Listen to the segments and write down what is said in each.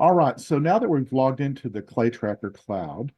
All right, so now that we've logged into the Clay Tracker cloud,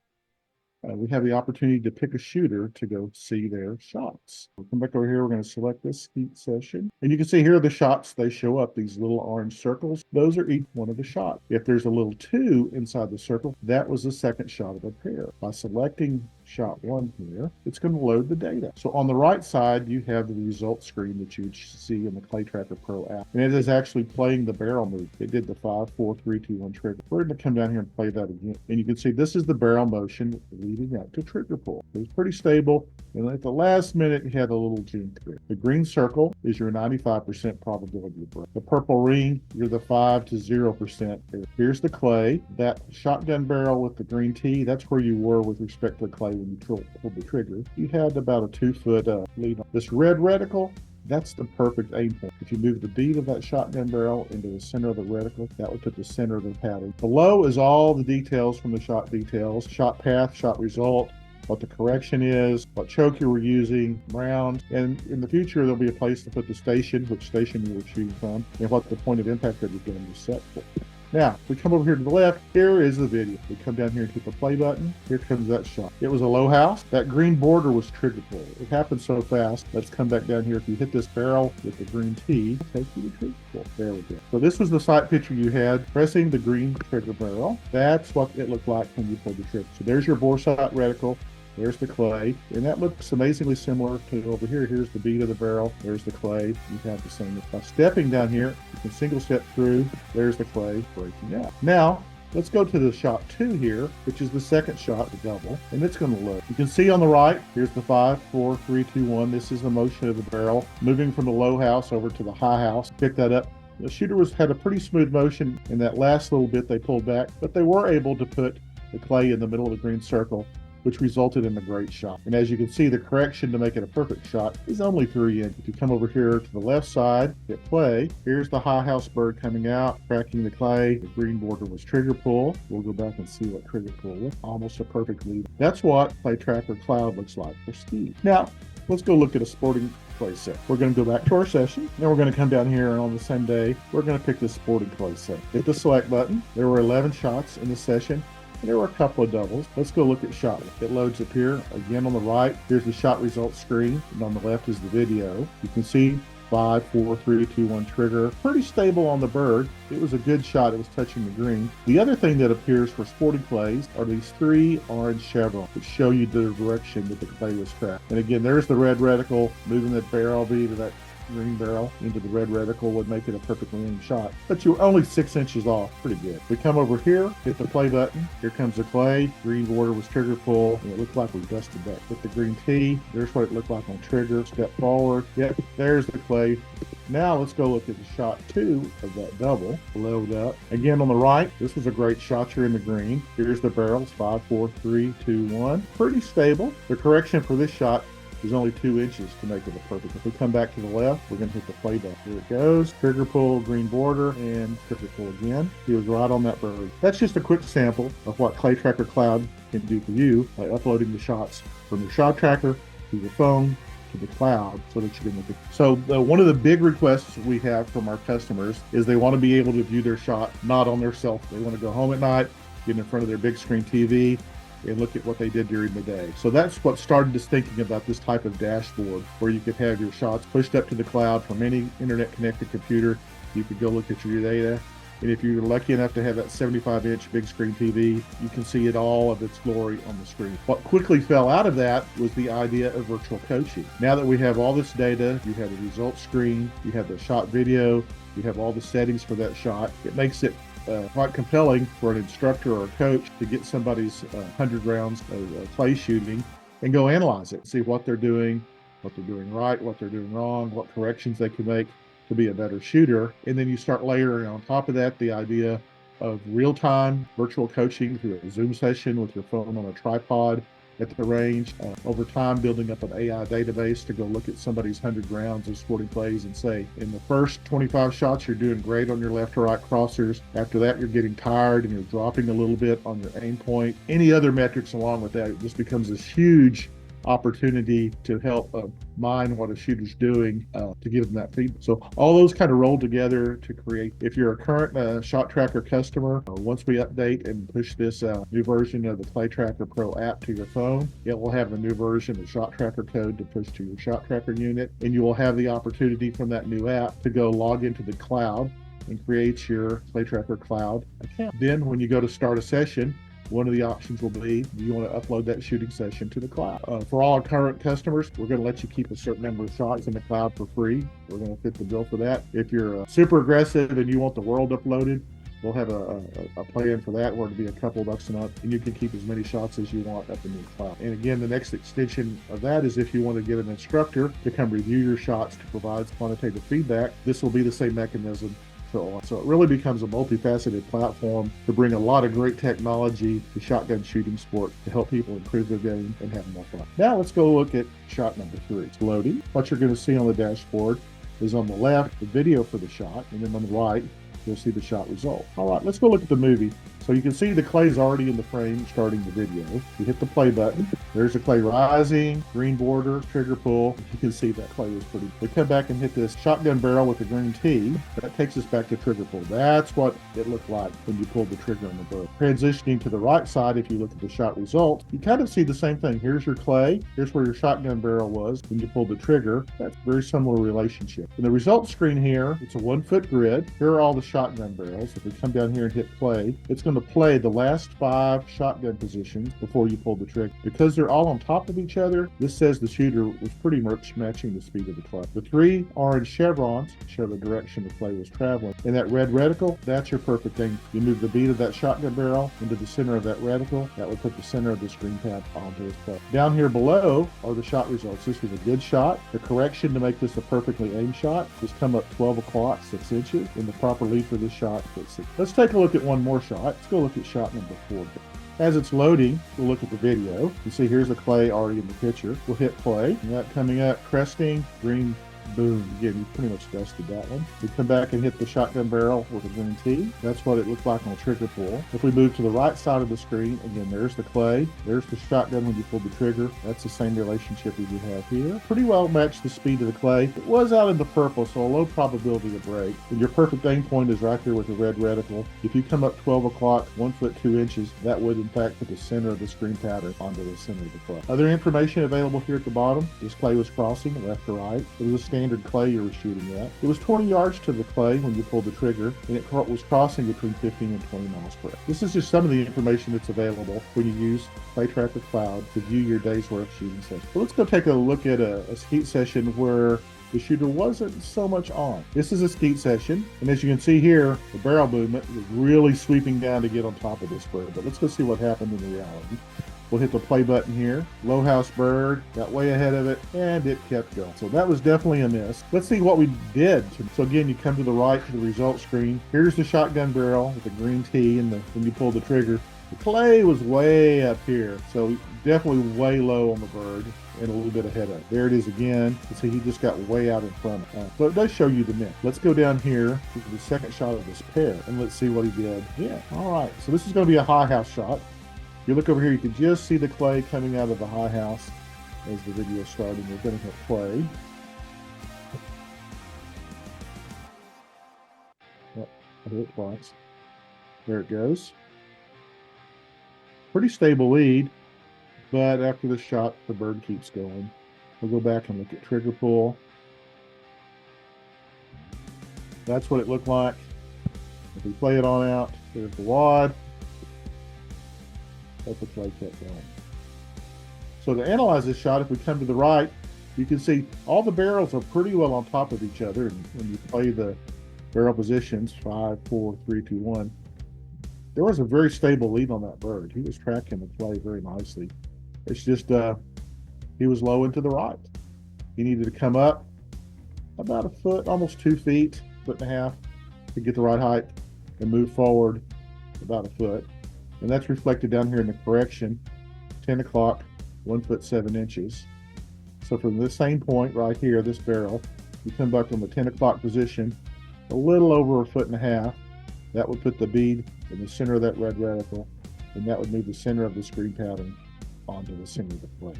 we have the opportunity to pick a shooter to go see their shots. We'll come back over here. We're going to select this skeet session. And you can see here are the shots. They show up, these little orange circles. Those are each one of the shots. If there's a little 2 inside the circle, that was the second shot of a pair. By selecting shot 1 here, it's going to load the data. So on the right side, you have the results screen that you would see in the Clay Tracker Pro app. And it is actually playing the barrel move. It did the 5, 4, 3, 2, 1 trigger. We're going to come down here and play that again. And you can see this is the barrel motion leading up to trigger pull. It was pretty stable. And at the last minute, it had a little jink there. The green circle is your 95% probability of break. The purple ring, you're the 5 to 0%. Here's the clay. That shotgun barrel with the green T, that's where you were with respect to the clay when you pulled the trigger. You had about a 2-foot lead on. This red reticle, that's the perfect aim point. If you move the bead of that shotgun barrel into the center of the reticle, that would put the center of the pattern. Below is all the details from the shot details, shot path, shot result, what the correction is, what choke you were using, round, and in the future there'll be a place to put the station, which station you were shooting from, and what the point of impact that you're going to be set for. Now, we come over here to the left. Here is the video. We come down here and hit the play button. Here comes that shot. It was a low house. That green border was trigger pull. It happened so fast. Let's come back down here. If you hit this barrel with the green T, take you to trigger pull. There we go. So this was the sight picture you had pressing the green trigger barrel. That's what it looked like when you pulled the trigger. So there's your bore sight reticle. There's the clay, and that looks amazingly similar to over here. Here's the bead of the barrel. There's the clay. You have the same. By stepping down here, you can single step through. There's the clay breaking out. Now, let's go to the shot 2 here, which is the second shot, the double, and it's going to load. You can see on the right, here's the 5, 4, 3, 2, 1. This is the motion of the barrel moving from the low house over to the high house. Pick that up. The shooter had a pretty smooth motion in that last little bit they pulled back, but they were able to put the clay in the middle of the green circle, which resulted in a great shot. And as you can see, the correction to make it a perfect shot is only 3 inches. If you come over here to the left side, hit play, here's the high house bird coming out, cracking the clay. The green border was trigger pull. We'll go back and see what trigger pull was. Almost a perfect lead. That's what Clay Tracker Cloud looks like for skeet. Now, let's go look at a sporting clay set. We're going to go back to our session. Then we're going to come down here, and on the same day, we're going to pick this sporting clay set. Hit the select button. There were 11 shots in the session. There were a couple of doubles. Let's go look at shot. It loads up here. Again, on the right, here's the shot results screen, and on the left is the video. You can see 5, 4, 3, 2, 1 trigger. Pretty stable on the bird. It was a good shot. It was touching the green. The other thing that appears for sporting clays are these 3 orange chevrons, which show you the direction that the clay was tracked. And again, there's the red reticle moving that barrel bead of that green barrel into the red reticle would make it a perfectly aimed shot, but you're only 6 inches off. Pretty good. We come over here, hit the play button. Here comes the clay. Green border was trigger pull, and it looked like we dusted that. With the green T, there's what it looked like on trigger. Step forward. Yep, there's the clay. Now let's go look at the shot 2 of that double. Load up. Again, on the right, this was a great shot. You're in the green. Here's the barrels, 5, 4, 3, 2, 1. Pretty stable. The correction for this shot is only 2 inches to make it a perfect. If we come back to the left, we're going to hit the play button. Here it goes. Trigger pull, green border, and trigger pull again. He was right on that bird. That's just a quick sample of what Clay Tracker Cloud can do for you by uploading the shots from your shot tracker to your phone to the cloud so that you can look at. So one of the big requests we have from our customers is they want to be able to view their shot not on their cell phone. They want to go home at night, get in front of their big screen TV, and look at what they did during the day. So that's what started us thinking about this type of dashboard where you could have your shots pushed up to the cloud from any internet connected computer. You could go look at your data. And if you're lucky enough to have that 75-inch big screen TV, you can see it all of its glory on the screen. What quickly fell out of that was the idea of virtual coaching. Now that we have all this data, you have the results screen, you have the shot video, you have all the settings for that shot. It makes it quite compelling for an instructor or a coach to get somebody's 100 rounds of clay shooting and go analyze it, see what they're doing right, what they're doing wrong, what corrections they can make to be a better shooter. And then you start layering on top of that the idea of real-time virtual coaching through a Zoom session with your phone on a tripod at the range, over time building up an AI database to go look at somebody's 100 rounds of sporting clays and say, in the first 25 shots, you're doing great on your left or right crossers. After that, you're getting tired and you're dropping a little bit on your aim point. Any other metrics along with that, it just becomes this huge opportunity to help mine what a shooter's doing to give them that feedback. So all those kind of roll together to create. If you're a current Shot Tracker customer, once we update and push this new version of the Clay Tracker Pro app to your phone, it will have a new version of Shot Tracker code to push to your Shot Tracker unit, and you will have the opportunity from that new app to go log into the cloud and create your Clay Tracker cloud account. Then when you go to start a session, one of the options will be you want to upload that shooting session to the cloud. For all our current customers, we're going to let you keep a certain number of shots in the cloud for free. We're going to fit the bill for that. If you're super aggressive and you want the world uploaded, we'll have a plan for that where it'll be a couple bucks a month, and you can keep as many shots as you want up in the cloud. And again, the next extension of that is if you want to get an instructor to come review your shots to provide quantitative feedback, this will be the same mechanism. So it really becomes a multifaceted platform to bring a lot of great technology to shotgun shooting sport to help people improve their game and have more fun. Now let's go look at shot number 3. It's loading. What you're going to see on the dashboard is on the left, the video for the shot, and then on the right, you'll see the shot result. All right, let's go look at the movie. So you can see the clay's already in the frame starting the video. You hit the play button. There's the clay rising, green border, trigger pull. You can see that clay is pretty. We come back and hit this shotgun barrel with the green T. That takes us back to trigger pull. That's what it looked like when you pulled the trigger on the bird. Transitioning to the right side, if you look at the shot result, you kind of see the same thing. Here's your clay. Here's where your shotgun barrel was when you pulled the trigger. That's a very similar relationship. In the results screen here, it's a 1-foot grid. Here are all the shotgun barrels. If we come down here and hit play, it's going to play the last 5 shotgun positions before you pull the trigger. Because they're all on top of each other, this says the shooter was pretty much matching the speed of the clay. The 3 orange chevrons show the direction the clay was traveling. And that red reticle, that's your perfect thing. You move the bead of that shotgun barrel into the center of that reticle. That would put the center of the screen pad onto its play. Down here below are the shot results. This was a good shot. The correction to make this a perfectly aimed shot is come up 12 o'clock, 6 inches. And the proper lead for this shot is 6. Let's take a look at one more shot. Let's go look at shot number 4. As it's loading, we'll look at the video. You see here's the clay already in the picture. We'll hit play. And that coming up, cresting, green, boom. Again, you pretty much dusted that one. We come back and hit the shotgun barrel with a green T. That's what it looked like on a trigger pull. If we move to the right side of the screen, again, there's the clay. There's the shotgun when you pull the trigger. That's the same relationship as you have here. Pretty well matched the speed of the clay. It was out in the purple, so a low probability to break. And your perfect aim point is right there with the red reticle. If you come up 12 o'clock, 1 foot 2 inches, that would in fact put the center of the screen pattern onto the center of the clay. Other information available here at the bottom. This clay was crossing left to right. It was a standard clay you were shooting at. It was 20 yards to the clay when you pulled the trigger, and it was crossing between 15 and 20 miles per hour. This is just some of the information that's available when you use Clay Tracker Cloud to view your day's worth of shooting sessions. So let's go take a look at a skeet session where the shooter wasn't so much on. This is a skeet session, and as you can see here, the barrel movement was really sweeping down to get on top of this bird. But let's go see what happened in reality. We'll hit the play button here. Low house bird, got way ahead of it, and it kept going. So that was definitely a miss. Let's see what we did. So again, you come to the right to the results screen. Here's the shotgun barrel with the green T, and when you pull the trigger, the clay was way up here. So definitely way low on the bird and a little bit ahead of it. There it is again. You see he just got way out in front of it. So it does show you the miss. Let's go down here to the second shot of this pair, and let's see what he did. Yeah, all right. So this is going to be a high house shot. You look over here, you can just see the clay coming out of the high house as the video is starting. We're going to hit play. Yep, I hit it twice. There it goes. Pretty stable lead, but after the shot, the bird keeps going. We'll go back and look at trigger pull. That's what it looked like. If we play it on out, there's the wad. That's the clay kept going. So to analyze this shot, if we come to the right, you can see all the barrels are pretty well on top of each other. And when you play the barrel positions, 5, 4, 3, 2, 1, there was a very stable lead on that bird. He was tracking the play very nicely. It's just he was low and to the right. He needed to come up about a foot, almost 2 feet, 1.5 feet to get the right height and move forward about a foot. And that's reflected down here in the correction, 10 o'clock, 1 foot 7 inches. So from this same point right here, this barrel, you come back from the 10 o'clock position, a little over 1.5 feet. That would put the bead in the center of that red reticle, and that would move the center of the screen pattern onto the center of the plate.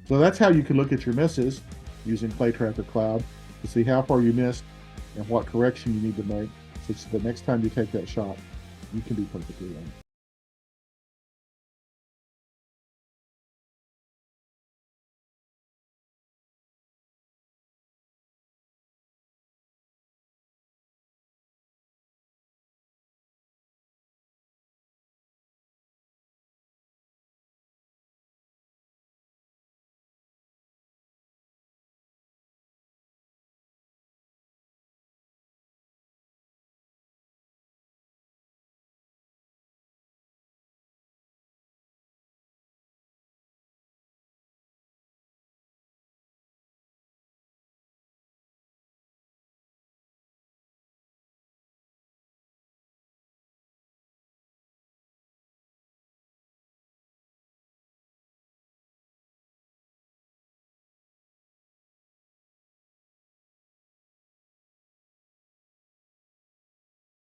So that's how you can look at your misses using Clay Tracker Cloud to see how far you missed and what correction you need to make, so the next time you take that shot, you can be perfectly in.